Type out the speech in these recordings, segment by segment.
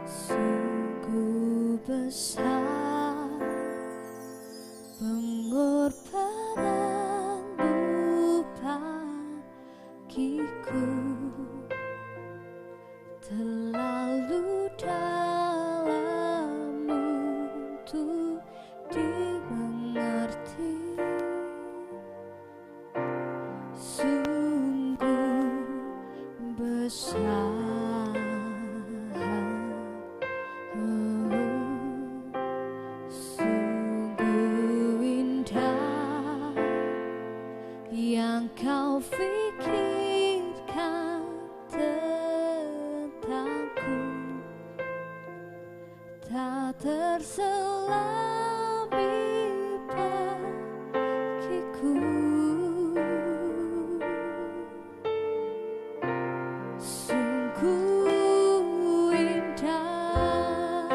Sungguh besar pengorbananmu bagiku, terlalu dalam untuk dimengerti. Sungguh besar, sungguh indah yang kau pikirkan tentangku, tak terselami bagiku. Sungguh indah,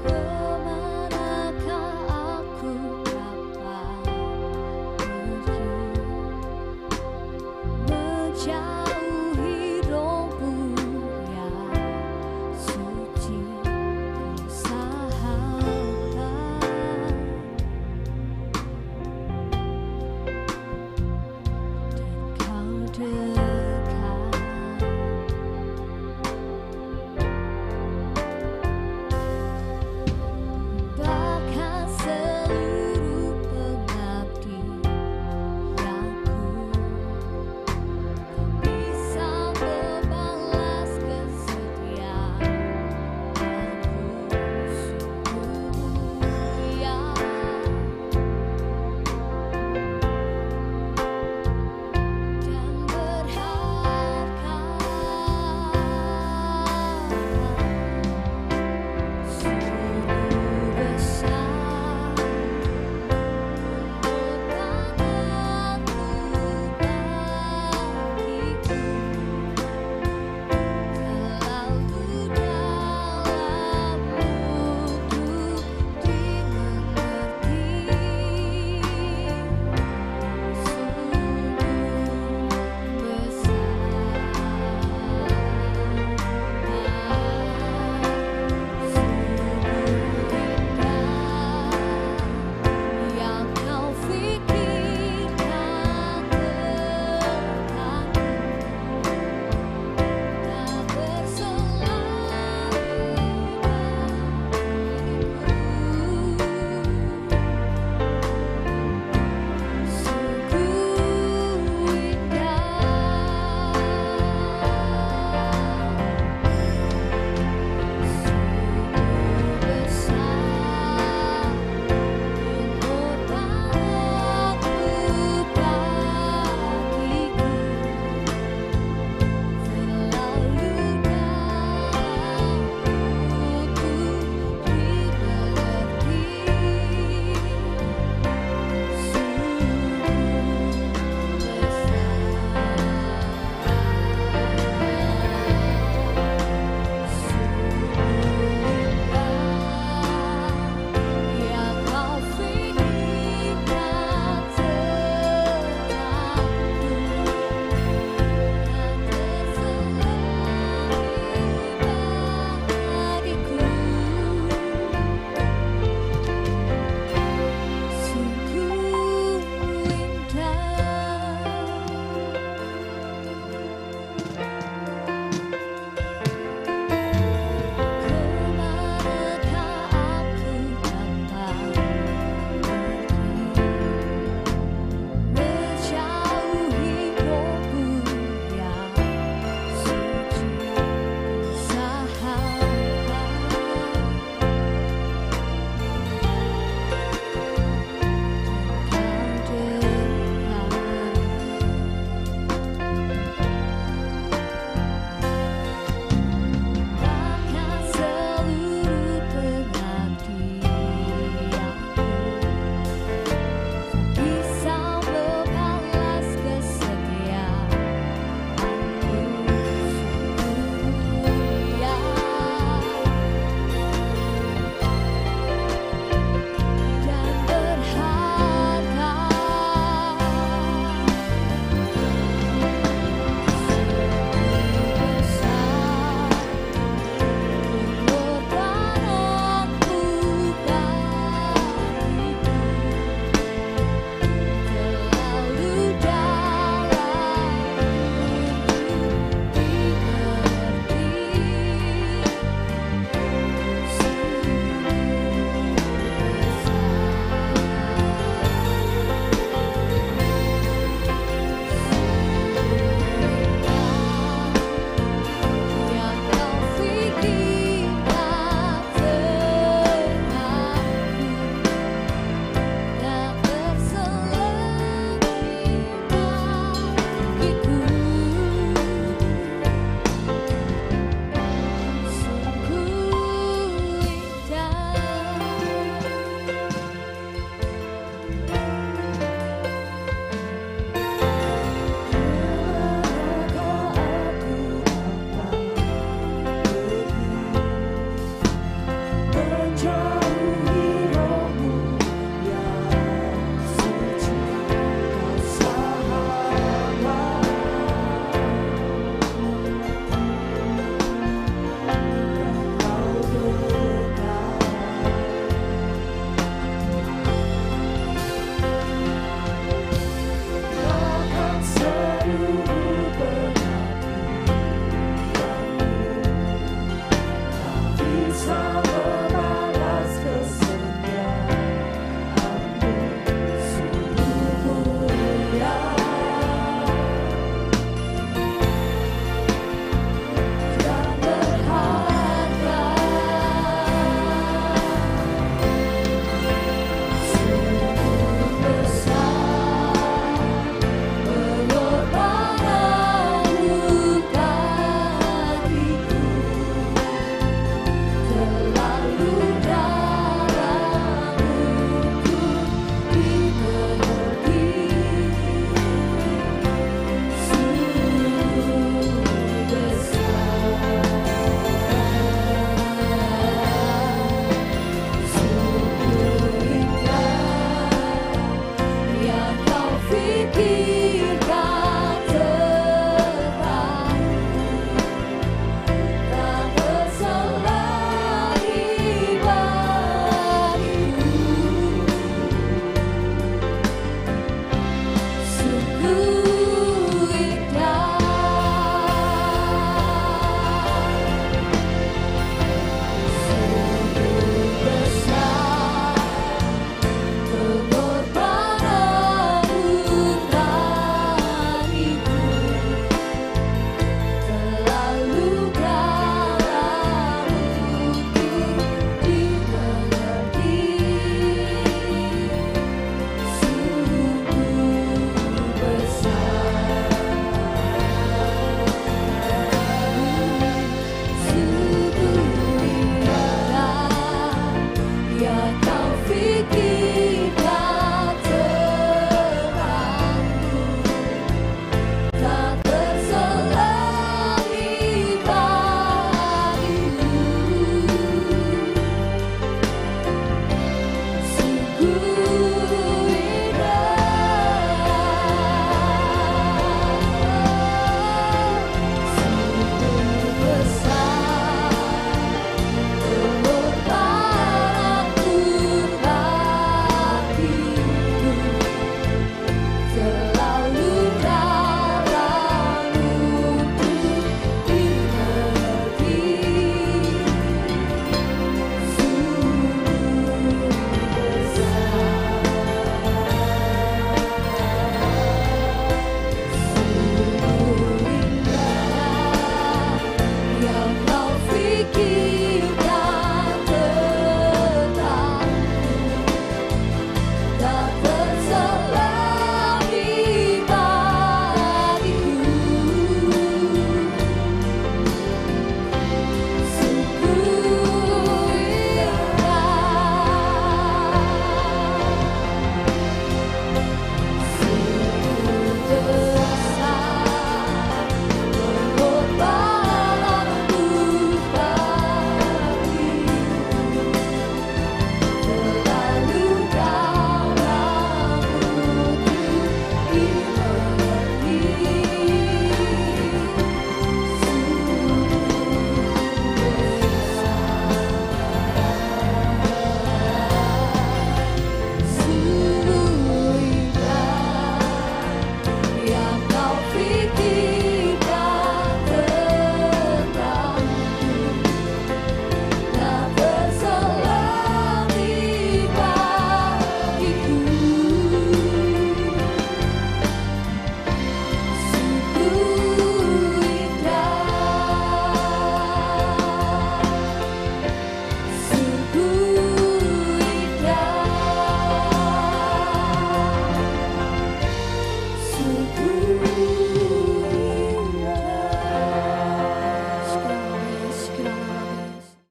kemanakah aku dapat pergi, menjauhi rohmu yang suci sahabat. Dan kau dekat, bahkan seluruh pengabdianku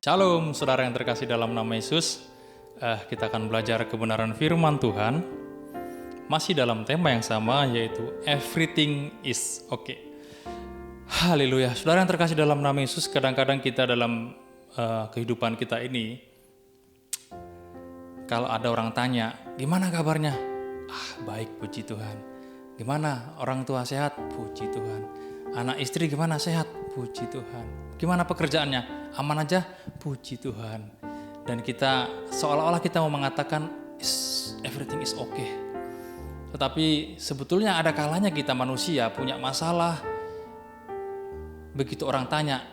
Shalom, saudara yang terkasih dalam nama Yesus. Kita akan belajar kebenaran firman Tuhan. Masih dalam tema yang sama, yaitu Everything is okay. Haleluya. Saudara yang terkasih dalam nama Yesus, kadang-kadang kita dalam kehidupan kita ini, kalau ada orang tanya, gimana kabarnya? Baik, puji Tuhan. Gimana orang tua sehat? Puji Tuhan. Anak istri gimana? Sehat? Puji Tuhan. Gimana pekerjaannya? Aman aja? Puji Tuhan. Dan kita seolah-olah kita mau mengatakan everything is okay. Tetapi sebetulnya ada kalanya kita manusia punya masalah. Begitu orang tanya,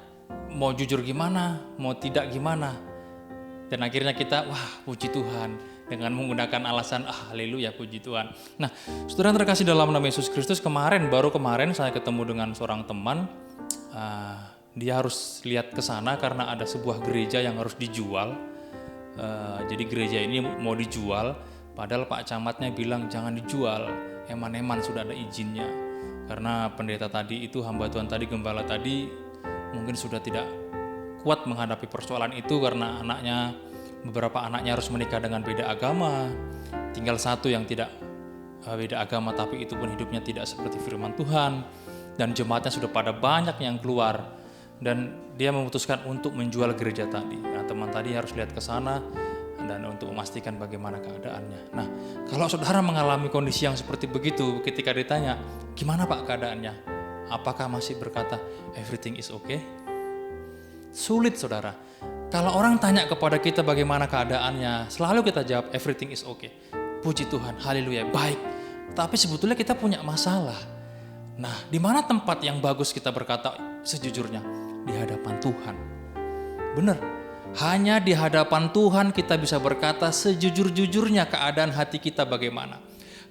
mau jujur gimana? Mau tidak gimana? Dan akhirnya kita, puji Tuhan. Dengan menggunakan alasan, haleluya, puji Tuhan. Nah, saudara yang terkasih dalam nama Yesus Kristus, baru kemarin saya ketemu dengan seorang teman. Dia harus lihat ke sana karena ada sebuah gereja yang harus dijual. Jadi gereja ini mau dijual, padahal Pak Camatnya bilang jangan dijual, eman-eman sudah ada izinnya. Karena pendeta tadi itu, hamba Tuhan tadi, gembala tadi mungkin sudah tidak kuat menghadapi persoalan itu karena beberapa anaknya harus menikah dengan beda agama. Tinggal satu yang tidak beda agama tapi itu pun hidupnya tidak seperti firman Tuhan. Dan jemaatnya sudah pada banyak yang keluar. Dan dia memutuskan untuk menjual gereja tadi. Nah, teman tadi harus lihat ke sana dan untuk memastikan bagaimana keadaannya. Nah, kalau saudara mengalami kondisi yang seperti begitu, ketika ditanya, gimana Pak keadaannya? Apakah masih berkata, everything is okay? Sulit, saudara. Kalau orang tanya kepada kita bagaimana keadaannya, selalu kita jawab, everything is okay. Puji Tuhan, haleluya, baik. Tapi sebetulnya kita punya masalah. Nah, di mana tempat yang bagus kita berkata sejujurnya? Di hadapan Tuhan. Benar, hanya di hadapan Tuhan kita bisa berkata sejujur-jujurnya keadaan hati kita bagaimana.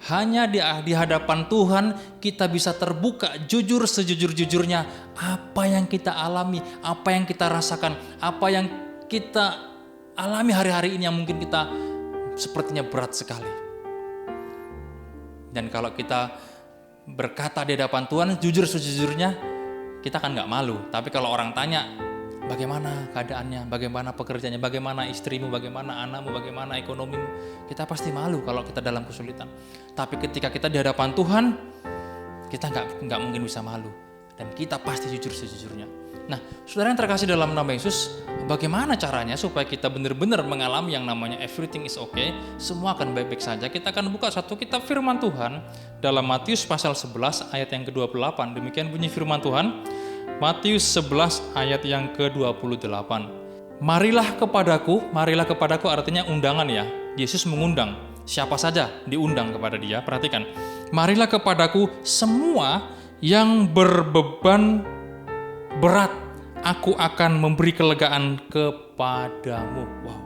Hanya di hadapan Tuhan kita bisa terbuka jujur sejujur-jujurnya apa yang kita alami, apa yang kita rasakan, apa yang kita alami hari-hari ini yang mungkin kita sepertinya berat sekali. Dan kalau kita berkata di hadapan Tuhan jujur sejujurnya, kita kan gak malu. Tapi kalau orang tanya, bagaimana keadaannya, bagaimana pekerjaannya, bagaimana istrimu, bagaimana anakmu, bagaimana ekonomimu, kita pasti malu kalau kita dalam kesulitan. Tapi ketika kita di hadapan Tuhan, kita nggak mungkin bisa malu. Dan kita pasti jujur sejujurnya. Nah, saudara yang terkasih dalam nama Yesus, bagaimana caranya supaya kita benar-benar mengalami yang namanya everything is okay, semua akan baik-baik saja. Kita akan buka satu kitab firman Tuhan dalam Matius pasal 11 ayat yang ke-28. Demikian bunyi firman Tuhan. Matius 11 ayat yang ke-28. Marilah kepadaku artinya undangan ya. Yesus mengundang, siapa saja diundang kepada dia. Perhatikan, marilah kepadaku semua yang berbeban berat, aku akan memberi kelegaan kepadamu. Wow.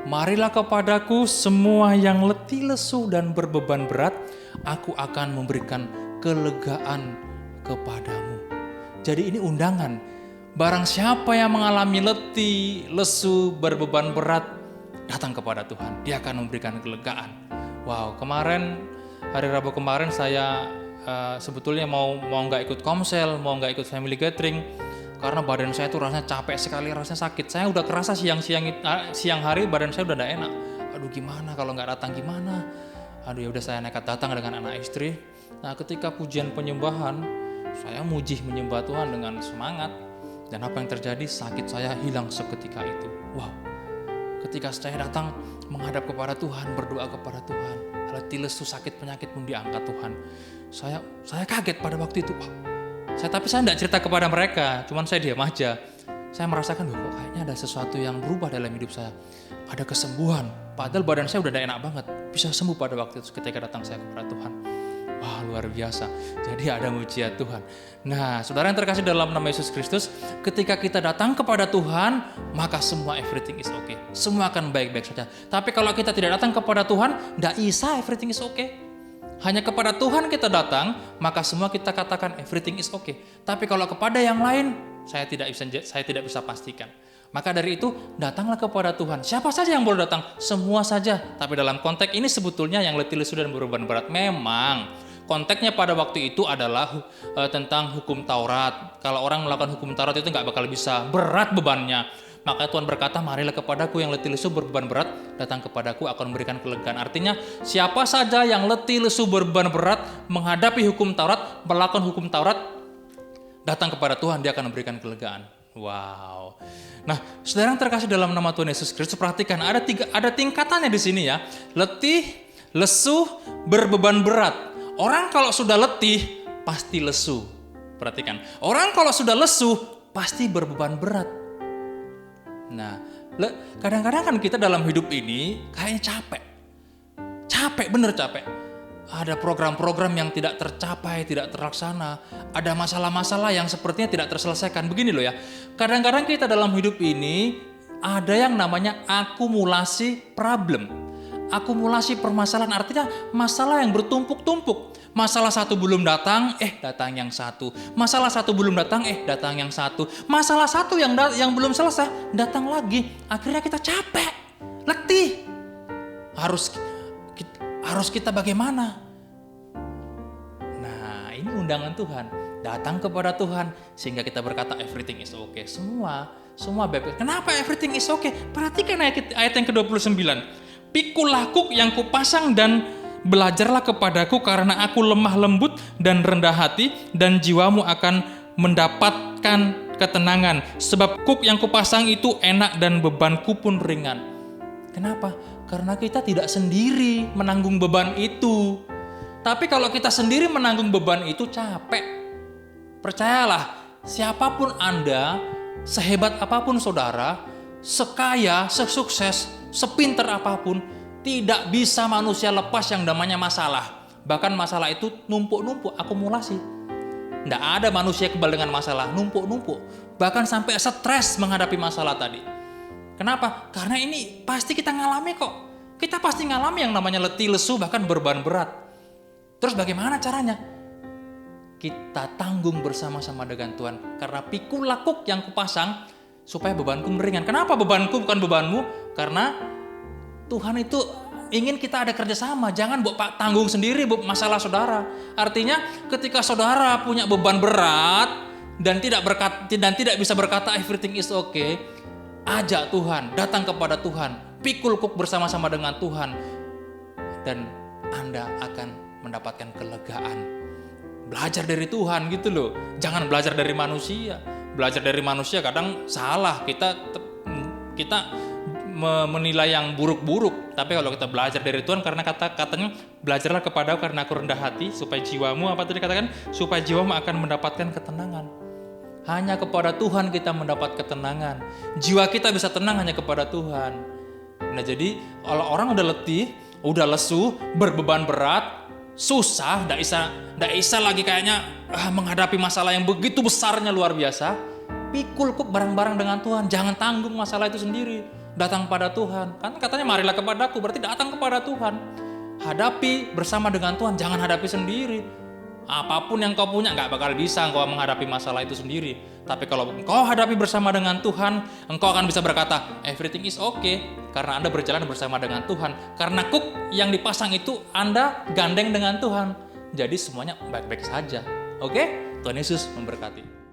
Marilah kepadaku semua yang letih lesu dan berbeban berat, aku akan memberikan kelegaan kepadamu. Jadi ini undangan. Barang siapa yang mengalami letih, lesu, berbeban berat, datang kepada Tuhan. Dia akan memberikan kelegaan. Wow, hari Rabu kemarin saya sebetulnya mau nggak ikut komsel, mau nggak ikut family gathering, karena badan saya tuh rasanya capek sekali, rasanya sakit. Saya udah kerasa siang hari badan saya udah nggak enak. Aduh gimana kalau nggak datang gimana? Aduh ya udah saya nekat datang dengan anak istri. Nah ketika pujian penyembahan, saya menyembah Tuhan dengan semangat. Dan apa yang terjadi? Sakit saya hilang seketika itu. Wow. Ketika saya datang menghadap kepada Tuhan, berdoa kepada Tuhan, letih lesu sakit penyakit pun diangkat Tuhan. Saya kaget pada waktu itu. Wow. Tapi saya tidak cerita kepada mereka, cuman saya diam aja. Saya merasakan, kok kayaknya ada sesuatu yang berubah dalam hidup saya. Ada kesembuhan. Padahal badan saya udah tidak enak banget. Bisa sembuh pada waktu itu ketika datang saya kepada Tuhan. Wah, luar biasa. Jadi ada mujizat Tuhan. Nah, saudara yang terkasih dalam nama Yesus Kristus, ketika kita datang kepada Tuhan, maka semua everything is okay. Semua akan baik-baik saja. Tapi kalau kita tidak datang kepada Tuhan, tidak bisa everything is okay. Hanya kepada Tuhan kita datang, maka semua kita katakan everything is okay. Tapi kalau kepada yang lain, saya tidak bisa pastikan. Maka dari itu, datanglah kepada Tuhan. Siapa saja yang boleh datang? Semua saja. Tapi dalam konteks ini sebetulnya yang letih lesu dan berbeban berat memang konteksnya pada waktu itu adalah tentang hukum Taurat. Kalau orang melakukan hukum Taurat itu nggak bakal bisa, berat bebannya. Maka Tuhan berkata, marilah kepadaku yang letih lesu berbeban berat, datang kepadaku akan memberikan kelegaan. Artinya, siapa saja yang letih lesu berbeban berat, menghadapi hukum Taurat, melakukan hukum Taurat, datang kepada Tuhan, dia akan memberikan kelegaan. Wow. Nah, saudara yang terkasih dalam nama Tuhan Yesus Kristus, perhatikan ada tingkatannya di sini ya. Letih, lesu, berbeban berat. Orang kalau sudah letih pasti lesu. Perhatikan, orang kalau sudah lesu pasti berbeban berat. Nah, kadang-kadang kan kita dalam hidup ini kayaknya capek. Capek, bener capek. Ada program-program yang tidak tercapai, tidak terlaksana. Ada masalah-masalah yang sepertinya tidak terselesaikan. Begini loh ya, kadang-kadang kita dalam hidup ini ada yang namanya akumulasi problem. Akumulasi permasalahan, artinya masalah yang bertumpuk-tumpuk. Masalah satu belum datang, datang yang satu. Masalah satu belum datang, datang yang satu. Masalah satu yang belum selesai, datang lagi. Akhirnya kita capek, letih. Harus kita bagaimana? Nah, ini undangan Tuhan. Datang kepada Tuhan sehingga kita berkata everything is okay. Semua baik. Kenapa everything is okay? Perhatikan ayat yang ke-29. Pikulah kuk yang kupasang dan belajarlah kepadaku karena aku lemah lembut dan rendah hati dan jiwamu akan mendapatkan ketenangan. Sebab kuk yang kupasang itu enak dan bebanku pun ringan. Kenapa? Karena kita tidak sendiri menanggung beban itu. Tapi kalau kita sendiri menanggung beban itu capek. Percayalah, siapapun Anda, sehebat apapun saudara, sekaya, sesukses, sepinter apapun, tidak bisa manusia lepas yang namanya masalah. Bahkan masalah itu numpuk-numpuk, akumulasi. Tidak ada manusia kebal dengan masalah, numpuk-numpuk. Bahkan sampai stres menghadapi masalah tadi. Kenapa? Karena ini pasti kita ngalami kok. Kita pasti ngalami yang namanya letih, lesu, bahkan beban berat. Terus bagaimana caranya? Kita tanggung bersama-sama dengan Tuhan. Karena pikul lakuk yang kupasang, supaya bebanku meringan. Kenapa bebanku bukan bebanmu? Karena Tuhan itu ingin kita ada kerjasama. Jangan tanggung sendiri masalah saudara. Artinya ketika saudara punya beban berat dan tidak bisa berkata everything is okay, ajak Tuhan, datang kepada Tuhan, pikul kuk bersama-sama dengan Tuhan, dan Anda akan mendapatkan kelegaan. Belajar dari Tuhan gitu loh. Jangan belajar dari manusia. Belajar dari manusia kadang salah. Kita menilai yang buruk-buruk. Tapi kalau kita belajar dari Tuhan, karena katanya belajarlah kepadaku karena aku rendah hati, supaya jiwamu, apa tadi katakan? Supaya jiwamu akan mendapatkan ketenangan. Hanya kepada Tuhan kita mendapat ketenangan. Jiwa kita bisa tenang hanya kepada Tuhan. Nah, jadi kalau orang udah letih, udah lesu, berbeban berat, susah, nggak bisa lagi kayaknya menghadapi masalah yang begitu besarnya, luar biasa. Pikul kuk bareng-bareng dengan Tuhan. Jangan tanggung masalah itu sendiri. Datang pada Tuhan. Kan katanya marilah kepadaku, berarti datang kepada Tuhan. Hadapi bersama dengan Tuhan, jangan hadapi sendiri. Apapun yang kau punya gak bakal bisa engkau menghadapi masalah itu sendiri. Tapi kalau engkau hadapi bersama dengan Tuhan, engkau akan bisa berkata everything is okay. Karena Anda berjalan bersama dengan Tuhan. Karena kuk yang dipasang itu Anda gandeng dengan Tuhan. Jadi semuanya baik-baik saja. Oke? Tuhan Yesus memberkati.